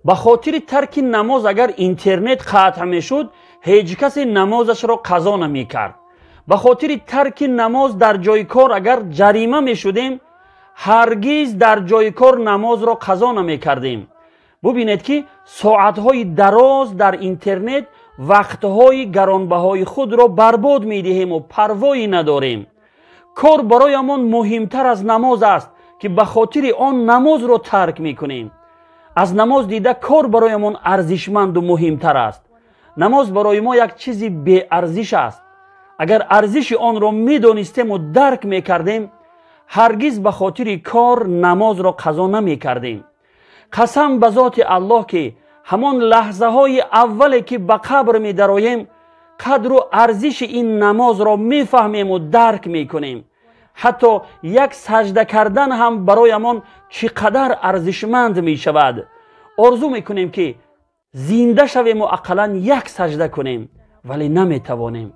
به خاطر ترک نماز اگر اینترنت قطع میشد هیچ کسی نمازش را قضا نمی کرد. به خاطر ترک نماز در جای کار اگر جریمه می شدیم هرگز در جای کار نماز را قضا نمی کردیم. ببینید که ساعتهای دراز در اینترنت وقتهای گرانبهای خود را برباد می دهیم و پروایی نداریم. کار برایمان مهمتر از نماز است که به خاطر آن نماز را ترک می کنیم. از نماز دیده کار برایمان ارزشمند و مهمتر است. نماز برای ما یک چیزی بی ارزش است. اگر ارزش آن را می دانستیم و درک می کردیم هرگز به خاطر کار نماز را قضا نمی کردیم. قسم به ذات الله که همان لحظه های اولی که به قبر می درآییم قدر و ارزش این نماز را می فهمیم و درک می کنیم. حتی یک سجده کردن هم برایمان چقدر ارزشمند می شود. آرزو می کنیم که زنده شویم و اقلا یک سجده کنیم ولی نمی توانیم.